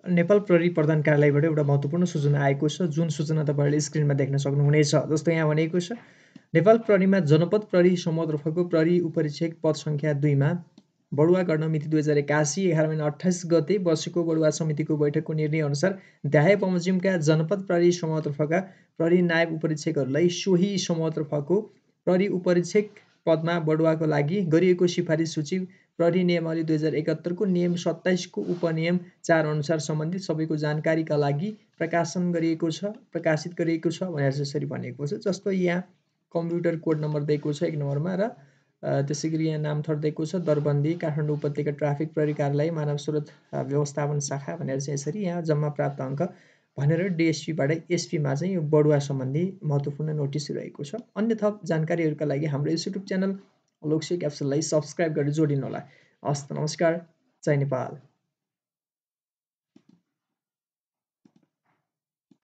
नेपाल प्रहरी प्रधान कार्यालयबाट एउटा महत्त्वपूर्ण सूचना आएको छ, जुन सूचना तपाईँहरूले स्क्रिनमा देख्न सक्नुहुनेछ। जस्तो यहाँ भनेको छ, नेपाल प्रहरीमा जनपद प्रहरी समूहतर्फको प्रहरी उपरीक्षक पद सङ्ख्या 2 मा बढुवा गर्न मिति 2081 11 महिना 28 गते बसेको बढुवा समितिको बैठकको निर्णय अनुसार दाहे बमोजिमका जनपद प्रहरी समूहतर्फका प्रहरी नायब उपरीक्षकहरूलाई सोही समूहतर्फको प्रहरी उपरीक्षक पदमा बढुवाको लागि गरिएको सिफारिस सूची प्रहरी नियमावली 2071 को नियम 27 को उपनियम 4 अनुसार सम्बन्धित सबैको जानकारीका लागि प्रकाशित गरिएको छ भनेर यसरी भनेको छ। जस्तो यहाँ कम्प्युटर कोड नम्बर दिएको छ 1 नम्बरमा र त्यसैगरी यहाँ नाम थर दिएको छ दरबन्दी काठमाडौँ उपत्यका ट्राफिक प्रहरी कार्यालय मानव स्रोत व्यवस्थापन शाखा भनेर चाहिँ यसरी यहाँ जम्मा प्राप्त अङ्क भनेर डिएसपीबाट एसपीमा चाहिँ यो बढुवा सम्बन्धी महत्त्वपूर्ण नोटिस रहेको छ। अन्य थप जानकारीहरूका लागि हाम्रो यस युट्युब च्यानल लोकसेवा क्याप्सुललाई सब्सक्राइब गरेर जोडिनुहोला। हस्त नमस्कार, जय नेपाल।